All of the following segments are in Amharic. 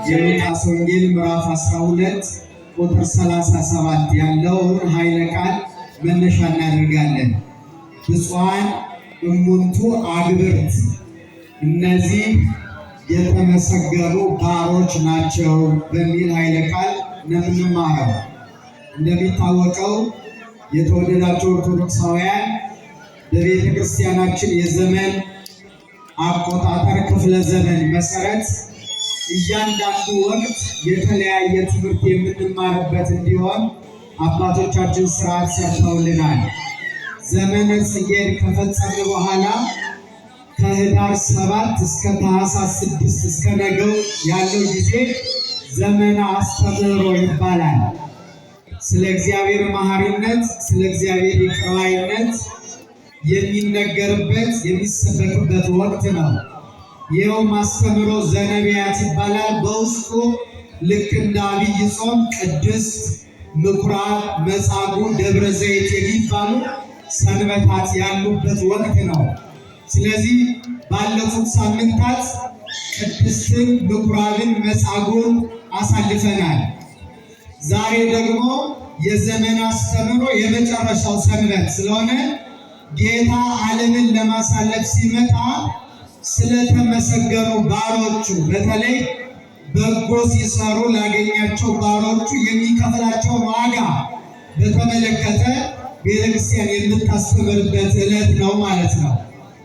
የሉቃስ ወንጌል ምዕራፍ 12 ቁጥር 37 ያለውን ኃይለ ቃል መነሻ እናደርጋለን። ብፁዓን እሙንቱ አግብርት፣ እነዚህ የተመሰገኑ ባሮች ናቸው በሚል ኃይለ ቃል ነው የምንማረው። እንደሚታወቀው የተወደዳቸው ኦርቶዶክሳውያን በቤተ ክርስቲያናችን የዘመን አቆጣጠር ክፍለ ዘመን መሰረት እያንዳንዱ ወቅት የተለያየ ትምህርት የምንማርበት እንዲሆን አባቶቻችን ስርዓት ሰርተውልናል። ዘመነ ጽጌን ከፈጸምን በኋላ ከህዳር 7 እስከ ታኅሳስ 6 እስከ ነገው ያለው ጊዜ ዘመነ አስተምህሮ ይባላል። ስለ እግዚአብሔር መሐሪነት፣ ስለ እግዚአብሔር ይቅር ባይነት የሚነገርበት የሚሰበክበት ወቅት ነው። ይኸውም አስተምህሮ ዘነቢያት ይባላል። በውስጡ ልክ እንደ አብይ ጾም ቅድስት፣ ምኩራብ፣ መጻጉዕ፣ ደብረ ዘይት የሚባሉ ሰንበታት ያሉበት ወቅት ነው። ስለዚህ ባለፉት ሳምንታት ቅድስትን፣ ምኩራብን፣ መጻጉዕን አሳልፈናል። ዛሬ ደግሞ የዘመን አስተምህሮ የመጨረሻው ሰንበት ስለሆነ ጌታ ዓለምን ለማሳለፍ ሲመጣ ስለተመሰገኑ ባሮቹ በተለይ በጎ ሲሰሩ ላገኛቸው ባሮቹ የሚከፍላቸውን ዋጋ በተመለከተ ቤተክርስቲያን የምታስተምርበት ዕለት ነው ማለት ነው።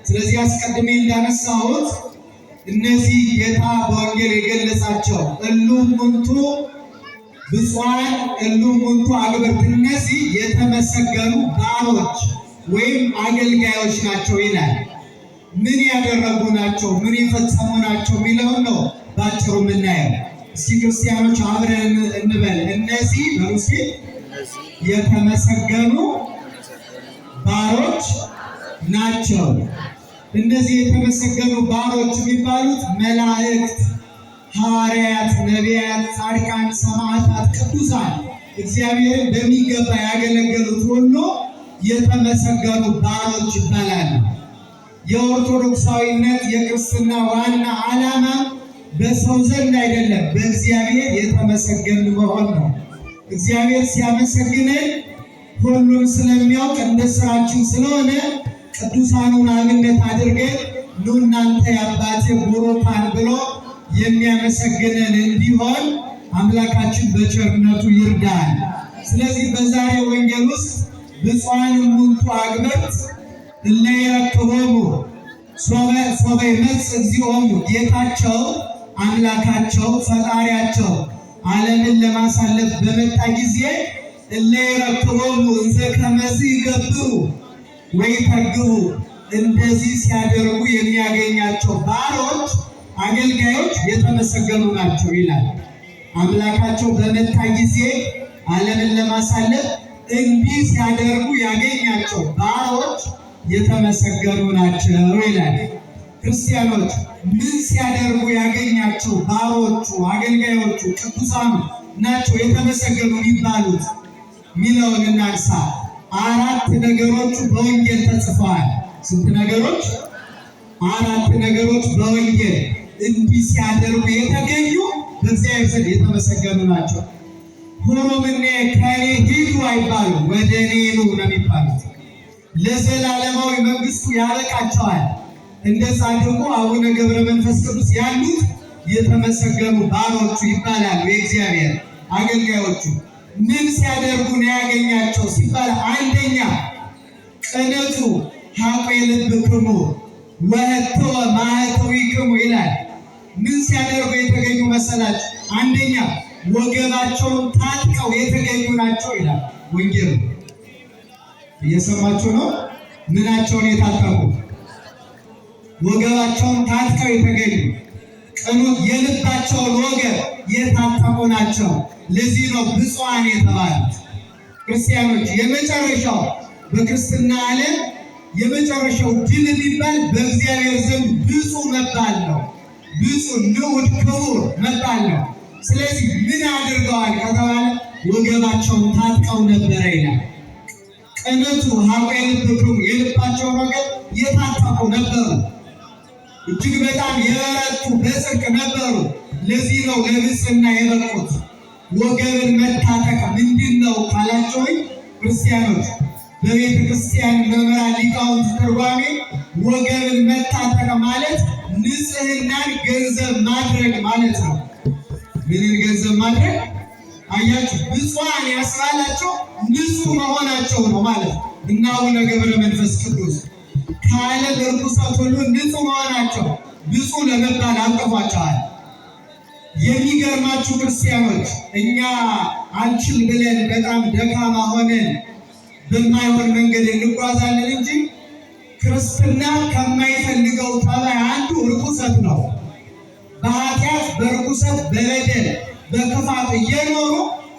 ስለዚህ አስቀድሜ እንዳነሳሁት እነዚህ ጌታ በወንጌል የገለጻቸው እሉ እሙንቱ ብፁዓን እሉ እሙንቱ አግብርት፣ እነዚህ የተመሰገኑ ባሮች ወይም አገልጋዮች ናቸው ይላል። ምን ያደረጉ ናቸው? ምን የፈጸሙ ናቸው የሚለውን ነው ባጭሩ የምናየው። እስኪ ክርስቲያኖች አብረን እንበል። እነዚህ በሩሲ የተመሰገኑ ባሮች ናቸው። እነዚህ የተመሰገኑ ባሮች የሚባሉት መላእክት፣ ሐዋርያት፣ ነቢያት፣ ጻድቃን፣ ሰማዕታት፣ ቅዱሳን እግዚአብሔርን በሚገባ ያገለገሉት ሁሉ የተመሰገኑ ባሮች ይባላሉ። የኦርቶዶክሳዊነት የክርስትና ዋና ዓላማ በሰው ዘንድ አይደለም፣ በእግዚአብሔር የተመሰገን መሆን ነው። እግዚአብሔር ሲያመሰግነን ሁሉን ስለሚያውቅ እንደ ስራችን ስለሆነ ቅዱሳኑን አብነት አድርገን ኑ እናንተ የአባቴ ቡሩካን ብሎ የሚያመሰግነን እንዲሆን አምላካችን በቸርነቱ ይርዳል። ስለዚህ በዛሬ ወንጌል ውስጥ ብፁዓን እሙንቱ አግብርት እለ ይረክቦሙ ሶበ ይመጽእ እግዚኦሙ፣ ጌታቸው አምላካቸው ፈጣሪያቸው ዓለምን ለማሳለፍ በመጣ ጊዜ እለ ይረክቦሙ እንዘ ከመዝ ይገብሩ ወይተግቡ፣ እንደዚህ ሲያደርጉ የሚያገኛቸው ባሮች አገልጋዮች የተመሰገኑ ናቸው ይላል። አምላካቸው በመጣ ጊዜ ዓለምን ለማሳለፍ እንዲህ ሲያደርጉ ያገኛቸው ባሮች የተመሰገኑ ናቸው ይላል። ክርስቲያኖች ምን ሲያደርጉ ያገኛቸው ባሮቹ አገልጋዮቹ ቅዱሳኑ ናቸው የተመሰገኑ የሚባሉት ሚለውን እናንሳ። 4 ነገሮቹ በወንጌል ተጽፈዋል። ስንት ነገሮች? 4 ነገሮች በወንጌል እንዲህ ሲያደርጉ የተገኙ በእግዚአብሔር ዘንድ የተመሰገኑ ናቸው። ሁሉምኔ ከኔ ሂዱ አይባሉ፣ ወደ እኔ ኑ ነው የሚባሉት። ለዘላለማዊ መንግስቱ ያበቃቸዋል። እንደ ጻድቁ አቡነ ገብረ መንፈስ ቅዱስ ያሉት የተመሰገኑ ባሮቹ ይባላሉ። የእግዚአብሔር አገልጋዮቹ ምን ሲያደርጉ ነው ያገኛቸው ሲባል፣ አንደኛ ቅንቱ ሀቆ ልብክሙ ወህትወ ማኅተዊክሙ ይላል። ምን ሲያደርጉ የተገኙ መሰላችሁ? አንደኛ ወገባቸውን ታጥቀው የተገኙ ናቸው ይላል ወንጌሉ። እየሰማችሁ ነው? ምናቸውን የታጠቁ? ወገባቸውን ታጥቀው የተገኙ ቅኑት የልባቸውን ወገብ የታጠቁ ናቸው። ለዚህ ነው ብፁዓን የተባሉት። ክርስቲያኖች የመጨረሻው በክርስትና ዓለም የመጨረሻው ድል የሚባል በእግዚአብሔር ዘንድ ብፁዕ መባል ነው። ብፁዕ ንዑድ ክቡር መባል ነው። ስለዚህ ምን አድርገዋል ከተባለ ወገባቸውን ታጥቀው ነበረ ይላል። ቅንቱ ሀቆ ልብክሙ፣ የልባቸውን ወገብ የታጠቁ ነበሩ። እጅግ በጣም የበረቱ በጽድቅ ነበሩ። ለዚህ ነው ለንጽሕና የበቁት። ወገብን መታጠቅ ምንድን ነው ካላችሁኝ፣ ክርስቲያኖች በቤተ ክርስቲያን መምህራን ሊቃውንት ትርጓሜ ወገብን መታጠቅ ማለት ንጽሕናን ገንዘብ ማድረግ ማለት ነው። ምንን ገንዘብ ማድረግ? አያችሁ፣ ብፁዓን ያስባላቸው ንጹሕ መሆናቸው ነው ማለት ነው። እና አቡነ ገብረ መንፈስ ቅዱስ ከዓለም ርኩሰት ሁሉ ንጹሕ መሆናቸው ብፁዕ ለመባል አብቅቷቸዋል። የሚገርማችሁ ክርስቲያኖች፣ እኛ አንችል ብለን በጣም ደካማ ሆነን በማይሆን መንገድ እንጓዛለን እንጂ ክርስትና ከማይፈልገው ጠባይ አንዱ ርኩሰት ነው። በኃጢአት በርኩሰት በበደል በክፋት እየኖሩ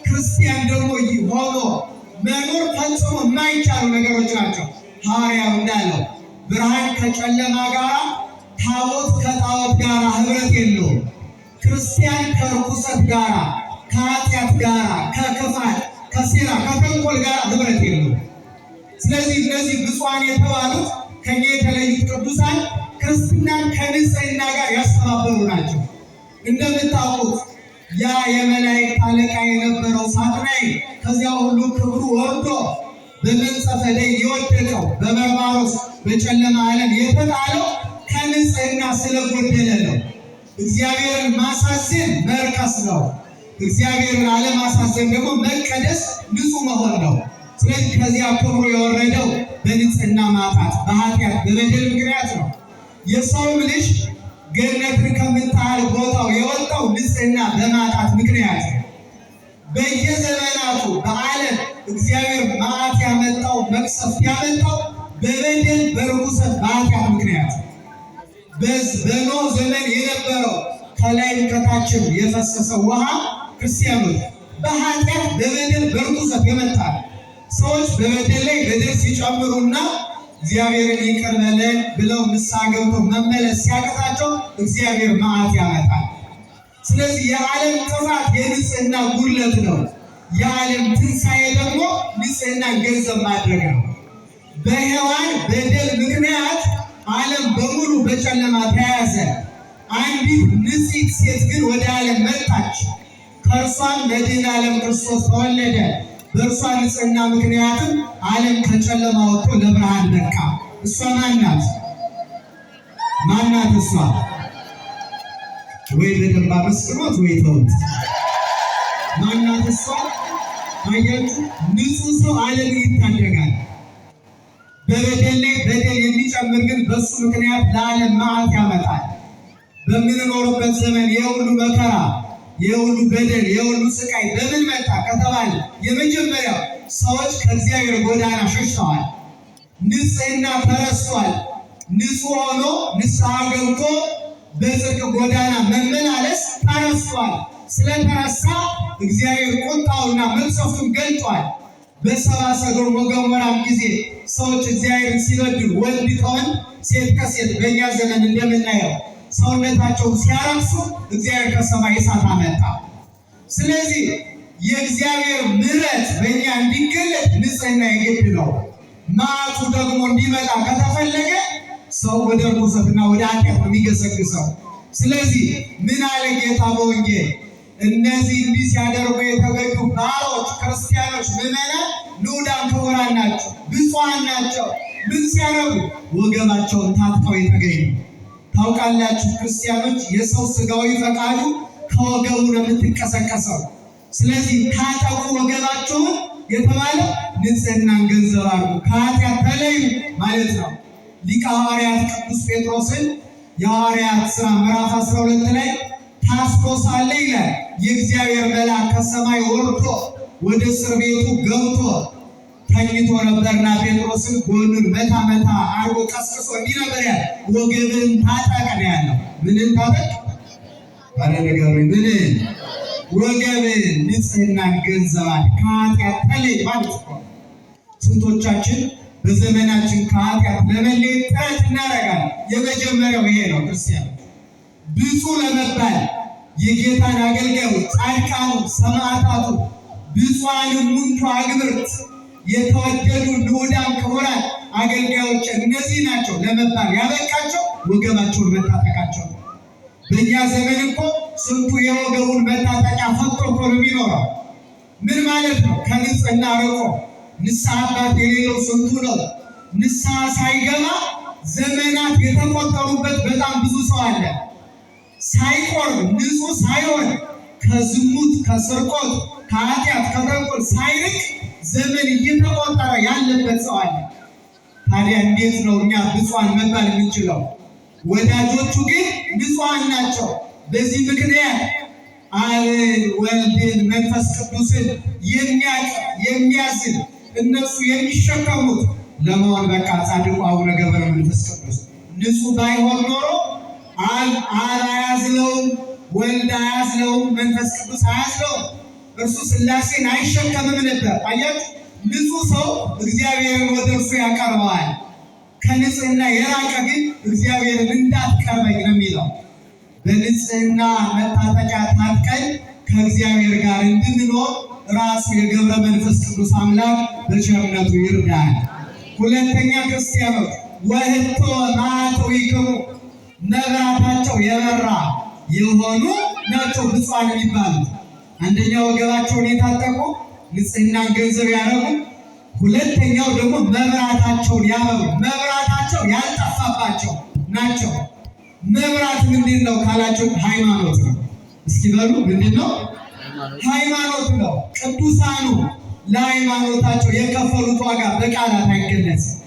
ክርስቲያን ደግሞ ሆኖ መኖር ፈጽሞ የማይቻሉ ነገሮች ናቸው። ሐዋርያው እንዳለው ብርሃን ከጨለማ ጋር፣ ታቦት ከጣዖት ጋር ህብረት የለውም። ክርስቲያን ከርኩሰት ጋር፣ ከኃጢአት ጋር፣ ከክፋት፣ ከሴራ፣ ከተንኮል ጋር ህብረት የለውም። ስለዚህ እነዚህ ብፁዓን የተባሉት ከኛ የተለዩት ቅዱሳን ክርስትናን ከንጽሕና ጋር ያስተባበሩ ናቸው። እንደምታውቁት ያ የመላእክት አለቃ የነበረው ሳጥናኤል ከዚያ ሁሉ ክብሩ ወርዶ በመንጸፈ ደይ የወደቀው በበርባሮስ በጨለማ ዓለም የተጣለው ከንጽሕና ስለጎደለ ነው። እግዚአብሔርን ማሳዘን መርከስ ነው። እግዚአብሔርን አለማሳዘን ደግሞ መቀደስ ንጹሕ መሆን ነው። ስለዚህ ከዚያ ክብሩ የወረደው በንጽሕና ማጣት፣ በኃጢአት በበደል ምክንያት ነው። የሰውም ልጅ ገነትን ከምታህል ቦታው የወጣው ንጽሕና በማጣት ምክንያት ነው። በየዘመናቱ በዓለም እግዚአብሔር መዓት ያመጣው መቅሰፍት ያመጣው በበደል በርኩሰት በኃጢአት ምክንያት ነው። በኖህ ዘመን የነበረው ከላይም ከታችም የፈሰሰው ውሃ ክርስቲያኖች በኃጢአት በበደል በርኩሰት የመጣ ሰዎች በበደል ላይ በደል ሲጨምሩና እግዚአብሔርን ይቅር በለን ብለው ንስሐ ገብተው መመለስ ሲያቅታቸው እግዚአብሔር መዓት ያመጣል። ስለዚህ የዓለም ጥፋት የንጽሕና ጉድለት ነው። የዓለም ትንሣኤ ደግሞ ንጽሕናን ገንዘብ ማድረግ ነው። በሔዋን በደል ምክንያት ዓለም በሙሉ በጨለማ ተያዘ። አንዲት ንጽሕት ሴት ግን ወደ ዓለም መጣች። ከእርሷም መድኃኔ ዓለም ክርስቶስ ተወለደ። በእርሷ ንጽሕና ምክንያትም ዓለም ከጨለማ ወጥቶ ለብርሃን በቃ። እሷ ማናት? ማናት እሷ? ወይ በደንብ አመስግኖት ወይ ተውት። ማናት እሷ? አያችሁ፣ ንጹሕ ሰው ዓለምን ይታደጋል። በበደል ላይ በደል የሚጨምር ግን በሱ ምክንያት ለዓለም መዓት ያመጣል። በምንኖርበት ዘመን የሁሉ መከራ፣ የሁሉ በደል፣ የሁሉ ስቃይ በምን መጣ ከተባለ የመጀመሪያው ሰዎች ከእግዚአብሔር ጎዳና ሸሽተዋል። ንጽሕና ተረስቷል። ንጹሕ ሆኖ ንስሐ ገብቶ በጽድቅ ጎዳና መመላለስ ተረስቷል። ስለተረሳ እግዚአብሔር ቁጣውና መቅሰፍቱን ገልጧል። በሰብአ ሰዶም ወገሞራም ጊዜ ሰዎች እግዚአብሔርን ሲበድሉ ወንድ ከወንድ ሴት ከሴት በእኛ ዘመን እንደምናየው ሰውነታቸውን ሲያረክሱ እግዚአብሔር ከሰማይ እሳት አመጣ። ስለዚህ የእግዚአብሔር ምሕረት በእኛ እንዲገለጥ ንጽሕና የግድ ነው። መዓቱ ደግሞ እንዲመጣ ከተፈለገ ሰው ወደ ርኩሰትና ወደ ኃጢአት ነው የሚገሰግሰው። ስለዚህ ምን አለ ጌታ በወንጌል? እነዚህ እንዲህ ሲያደርጉ የተገኙ ባሮች ክርስቲያኖች፣ ምዕመናን ንዑዳን ክቡራን ናቸው፣ ብፁዓን ናቸው። ምን ሲያደርጉ? ወገባቸውን ታጥቀው የተገኙ። ታውቃላችሁ ክርስቲያኖች፣ የሰው ስጋዊ ፈቃዱ ከወገቡ ነው የምትቀሰቀሰው። ስለዚህ ታጠቁ ወገባቸውን የተባለው ንጽሕናን ገንዘብ አድርጉ፣ ከኃጢአት ተለዩ ማለት ነው። ሊቀ ሐዋርያት ቅዱስ ጴጥሮስን የሐዋርያት ሥራ ምዕራፍ 12 ላይ ታስሮ ሳለ ይላል የእግዚአብሔር መልአክ ከሰማይ ወርዶ ወደ እስር ቤቱ ገብቶ ተኝቶ ነበርና ጴጥሮስን ጎኑን መታ መታ አርጎ ቀስቅሶ እንዲህ ነበር ያለ፣ ወገብን ታጠቅ ነው ያለው። ምንን ታጠቅ? ባለ ነገሩ ምን? ወገብን፣ ንጽሕናን ገንዘባል፣ ከኃጢአት ተለይ ማለት ነው። ስንቶቻችን በዘመናችን ከኃጢአት ለመለየት ጥረት እናደርጋለን። የመጀመሪያው ይሄ ነው። ክርስቲያን ብፁዕ ለመባል የጌታን አገልጋዮች ጻድቃኑ፣ ሰማዕታቱ፣ ብፁዓን እሙንቱ አግብርት፣ የተወደዱ ንዑዳን ክቡራን አገልጋዮች እነዚህ ናቸው ለመባል ያበቃቸው ወገባቸውን መታጠቃቸው። በእኛ ዘመን እኮ ስንቱ የወገቡን መታጠቂያ ፈቶ እኮ ነው የሚኖረው። ምን ማለት ነው? ከንጽህና ርቆ ንስሐ አባት የሌለው ስንቱ ነው። ንስሐ ሳይገባ ዘመናት የተቆጠሩበት በጣም ብዙ ሰው አለ። ሳይቆርብ ንጹህ ሳይሆን ከዝሙት፣ ከስርቆት፣ ከኃጢአት፣ ከተንኮል ሳይርቅ ዘመን እየተቆጠረ ያለበት ሰው አለ። ታዲያ እንዴት ነው እኛ ብፁዓን መባል የምንችለው? ወዳጆቹ ግን ንጹሐን ናቸው። በዚህ ምክንያት አብን ወልድን መንፈስ ቅዱስን የሚያዝን እነሱ የሚሸከሙት ለመሆን በቃ ጻድቁ አቡነ ገብረ መንፈስ ቅዱስ ንጹሕ ባይሆን ኖሮ አብ አያዝለውም፣ ወልድ አያዝለውም፣ መንፈስ ቅዱስ አያዝለውም። እርሱ ሥላሴን አይሸከምም ነበር። አያችሁ፣ ንጹሕ ሰው እግዚአብሔርን ወደ እርሱ ያቀርበዋል። ከንጽህና የራቀ ግን እግዚአብሔርን እንዳትቀርበኝ ነው የሚለው። በንጽህና መታጠቂያ ታጥቀን ከእግዚአብሔር ጋር እንድንኖር ራሱ የገብረ መንፈስ ቅዱስ አምላክ በቸርነቱ ይርዳል። ሁለተኛ ክርስቲያኖች ወህቶ ማኅተዊክሙ መብራታቸው የበራ የሆኑ ናቸው ብፁዓን የሚባሉት። አንደኛ ወገባቸውን የታጠቁ ንጽህናን ገንዘብ ያደረጉ፣ ሁለተኛው ደግሞ መብራታቸውን ያበሩ መብራታቸው ያልጠፋባቸው ናቸው። መብራት ምንድን ነው ካላችሁ ሃይማኖት ነው። እስኪ በሉ ምንድን ነው? ሃይማኖት ነው። ቅዱሳኑ ለሃይማኖታቸው የከፈሉት ዋጋ በቃላት አይገለጽም።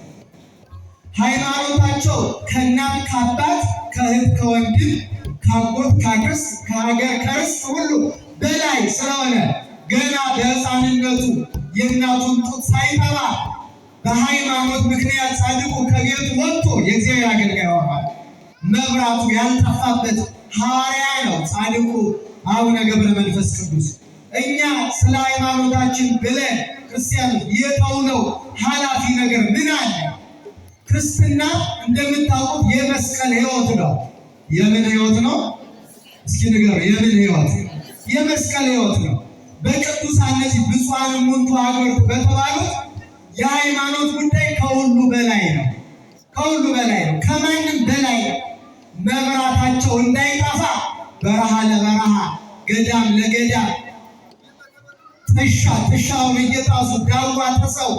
ሃይማኖታቸው ከእናት ከአባት ከእህት ከወንድም ከአጎት ከአክስት ከሀገር ከርስት ሁሉ በላይ ስለሆነ ገና በሕፃንነቱ የእናቱን ጡት ሳይጠባ በሃይማኖት ምክንያት ጻድቁ ከቤቱ ወጥቶ የእግዚአብሔር አገልጋይ ሆኗል። መብራቱ ያልጠፋበት ሐዋርያ ነው ጻድቁ አቡነ ገብረ መንፈስ ቅዱስ። እኛ ስለ ሃይማኖታችን ብለን ክርስቲያኖች የተውነው ኃላፊ ነገር ምን አለ? ክርስትና እንደምታውቁት የመስቀል ሕይወት ነው። የምን ሕይወት ነው? እስኪ ንገሩ። የምን ሕይወት? የመስቀል ሕይወት ነው። በቅዱሳን እነዚህ ብፁዓን እሙንቱ ሀገር በተባሉት የሃይማኖት ጉዳይ ከሁሉ በላይ ነው። ከሁሉ በላይ ነው። ከማንም በላይ ነው። መብራታቸው እንዳይጠፋ በረሃ ለበረሃ ገዳም ለገዳም ጥሻውን እየጣሱ ዳዋ ተሰው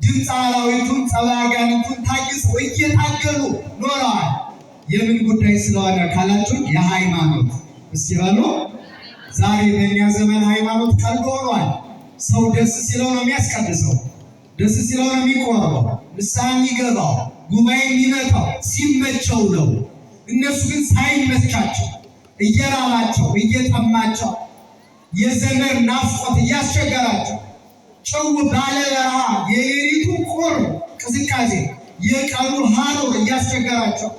ድምፀ አራዊቱን ጸባእ አጋንንቱን ታግሰው እየታገሉ ኖረዋል። የምን ጉዳይ ስለሆነ ካላችሁ የሃይማኖት። እስኪ በሉ ዛሬ በእኛ ዘመን ሃይማኖት ቀልድ ሆኗል። ሰው ደስ ሲለው ነው የሚያስቀድሰው፣ ደስ ሲለው ነው የሚቆርበው፣ ንስሐ የሚገባው፣ ጉባኤ የሚመጣው ሲመቸው ነው። እነሱ ግን ሳይመቻቸው እየራባቸው እየጠማቸው የዘመን ናፍቆት እያስቸገራቸው ጭው ባለ በረሃ የሌሊቱ ቁር ቅዝቃዜ የቀኑ ሐሩር እያስቸገራቸው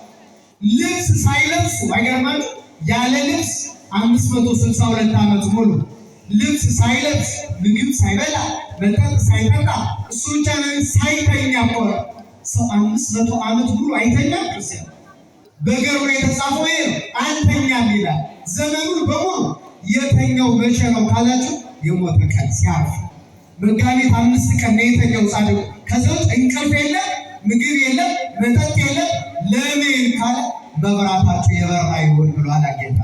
ልብስ ሳይለብሱ አይገርማችሁ? ያለ ልብስ 562 ዓመት ሙሉ ልብስ ሳይለብስ ምግብ ሳይበላ መጠጥ ሳይጠጣ እሱ ብቻ ሳይተኛ ቆረ። ሰው 500 ዓመት ሙሉ አይተኛም። ክርስቲያን በገሩ የተጻፈው ይሄ ነው። አንተኛም ይላል። ዘመኑን በሙሉ የተኛው መቼ ነው ካላችሁ የሞተ ቀን ሲያርፍ መጋቢት 5 ቀን ነው የተኛው ጻድቁ። ከዛው እንቅልፍ የለም፣ ምግብ የለም፣ መጠጥ የለም። ለምን ካለ መብራታችሁ የበራ ይሁን ብሏል ጌታ።